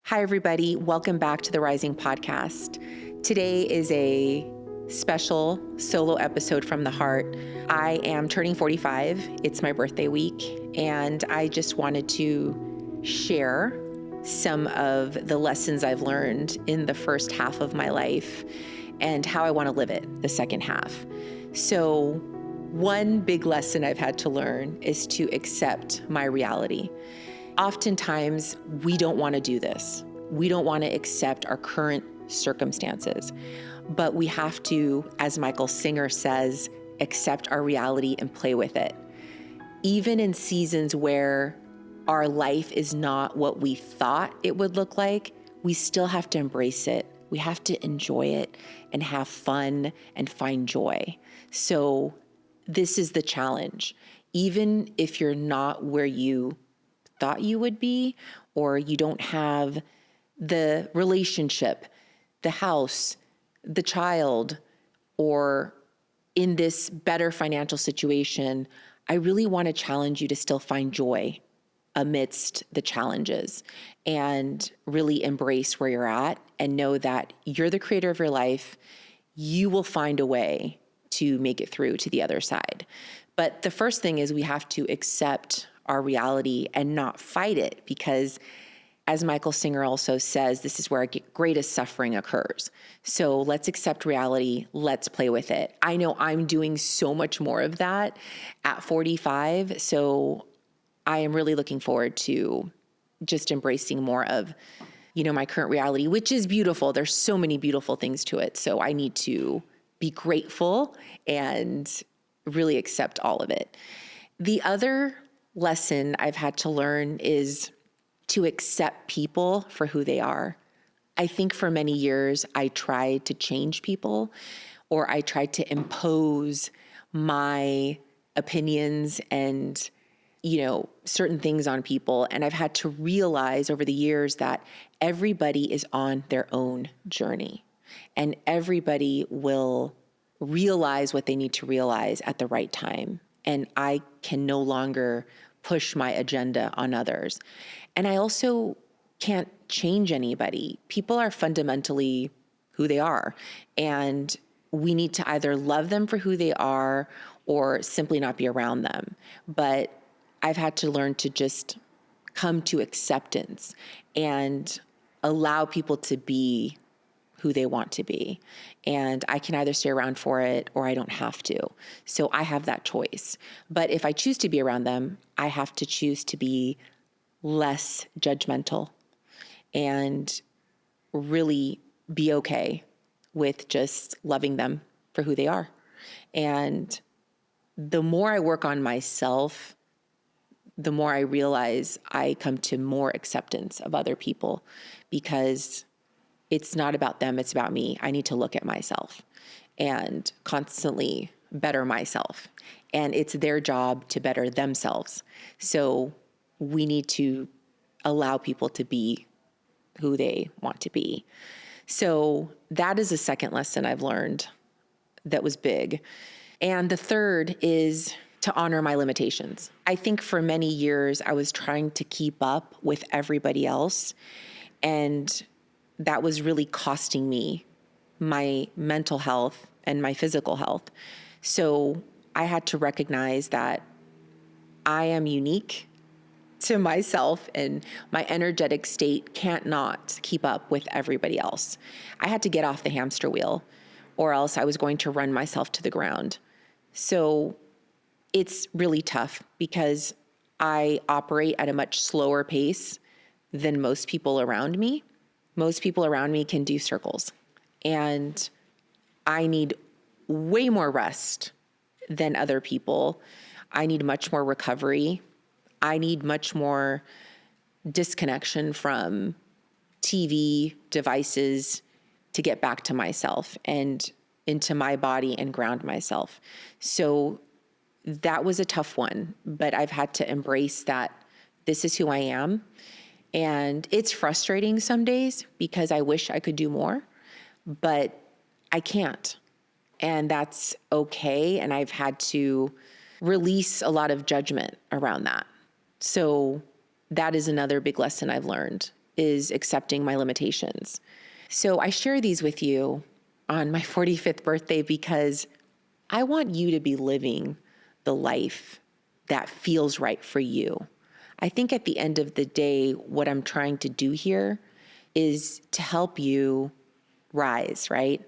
Hi, everybody. Welcome back to the Rising Podcast. Today is a special solo episode from the heart. I am turning 45. It's my birthday week, and I just wanted to share some of the lessons I've learned in the first half of my life and how I want to live it the second half. So, one big lesson I've had to learn is to accept my reality. Oftentimes, we don't want to do this. We don't want to accept our current circumstances, but we have to, as Michael Singer says, accept our reality and play with it. Even in seasons where our life is not what we thought it would look like, we still have to embrace it. We have to enjoy it and have fun and find joy. So this is the challenge. Even if you're not where you thought you would be, or you don't have the relationship, the house, the child, or in this better financial situation, I really want to challenge you to still find joy amidst the challenges and really embrace where you're at and know that you're the creator of your life. You will find a way to make it through to the other side. But the first thing is we have to accept our reality and not fight it, because as Michael Singer also says, this is where greatest suffering occurs. So let's accept reality. Let's play with it. I know I'm doing so much more of that at 45. So I am really looking forward to just embracing more of, my current reality, which is beautiful. There's so many beautiful things to it. So I need to be grateful and really accept all of it. The other lesson I've had to learn is to accept people for who they are. I think for many years, I tried to change people, or I tried to impose my opinions and, certain things on people. And I've had to realize over the years that everybody is on their own journey, and everybody will realize what they need to realize at the right time. And I can no longer push my agenda on others. And I also can't change anybody. People are fundamentally who they are. And we need to either love them for who they are or simply not be around them. But I've had to learn to just come to acceptance and allow people to be who they want to be. And I can either stay around for it or I don't have to. So I have that choice. But if I choose to be around them, I have to choose to be less judgmental and really be okay with just loving them for who they are. And the more I work on myself, the more I realize I come to more acceptance of other people, because it's not about them, it's about me. I need to look at myself and constantly better myself. And it's their job to better themselves. So we need to allow people to be who they want to be. So that is a second lesson I've learned that was big. And the third is to honor my limitations. I think for many years I was trying to keep up with everybody else, and that was really costing me my mental health and my physical health. So I had to recognize that I am unique to myself, and my energetic state can't not keep up with everybody else. I had to get off the hamster wheel, or else I was going to run myself to the ground. So it's really tough because I operate at a much slower pace than most people around me. Most people around me can do circles, and I need way more rest than other people. I need much more recovery. I need much more disconnection from TV devices to get back to myself and into my body and ground myself. So that was a tough one, but I've had to embrace that this is who I am. And it's frustrating some days because I wish I could do more, but I can't. And that's okay. And I've had to release a lot of judgment around that. So that is another big lesson I've learned, is accepting my limitations. So I share these with you on my 45th birthday because I want you to be living the life that feels right for you. I think at the end of the day, what I'm trying to do here is to help you rise, right?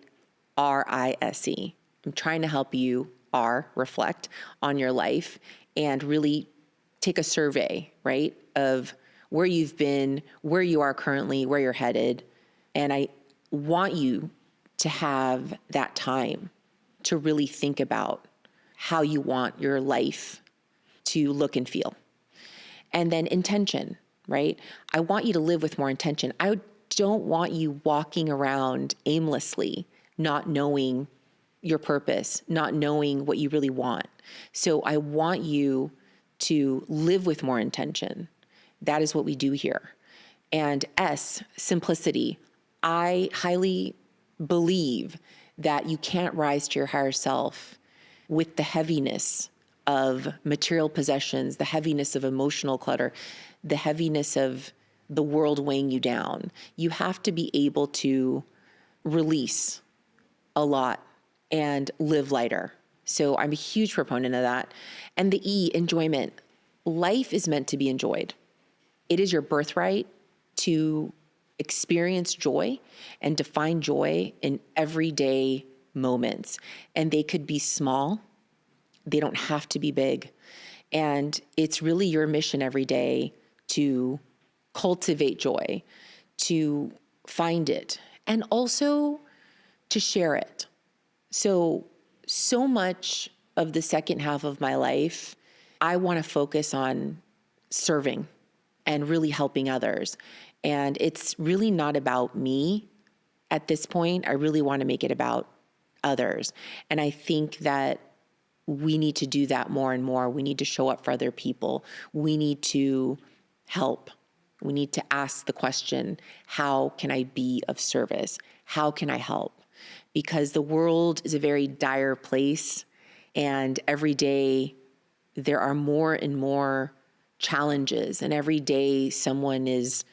RISE. I'm trying to help you reflect on your life and really take a survey, right, of where you've been, where you are currently, where you're headed. And I want you to have that time to really think about how you want your life to look and feel. And then intention, right? I want you to live with more intention. I don't want you walking around aimlessly, not knowing your purpose, not knowing what you really want. So I want you to live with more intention. That is what we do here. And S, simplicity. I highly believe that you can't rise to your higher self with the heaviness of material possessions, the heaviness of emotional clutter, the heaviness of the world weighing you down. You have to be able to release a lot and live lighter. So I'm a huge proponent of that. And the E, enjoyment. Life is meant to be enjoyed. It is your birthright to experience joy and to find joy in everyday moments. And they could be small. They don't have to be big. And it's really your mission every day to cultivate joy, to find it, and also to share it. So much of the second half of my life, I want to focus on serving and really helping others. And it's really not about me at this point. I really want to make it about others. And I think that we need to do that more and more. We need to show up for other people. We need to help. We need to ask the question, how can I be of service? How can I help? Because the world is a very dire place, and every day there are more and more challenges, and every day someone is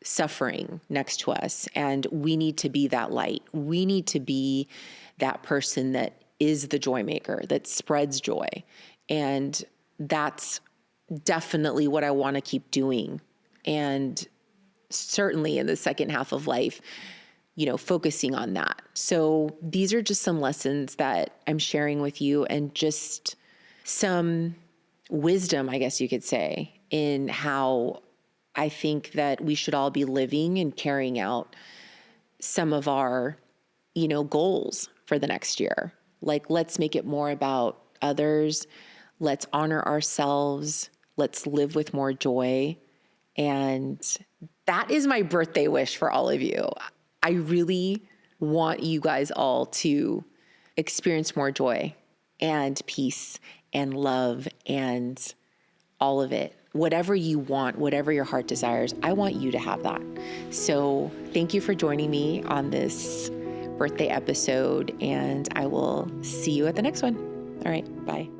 suffering next to us, and we need to be that light. We need to be that person that is the joy maker, that spreads joy. And that's definitely what I want to keep doing. And certainly in the second half of life, focusing on that. So these are just some lessons that I'm sharing with you, and just some wisdom, I guess you could say, in how I think that we should all be living and carrying out some of our, goals for the next year. Like, let's make it more about others. Let's honor ourselves. Let's live with more joy. And that is my birthday wish for all of you. I really want you guys all to experience more joy and peace and love and all of it. Whatever you want, whatever your heart desires, I want you to have that. So thank you for joining me on this birthday episode, and I will see you at the next one. All right, bye.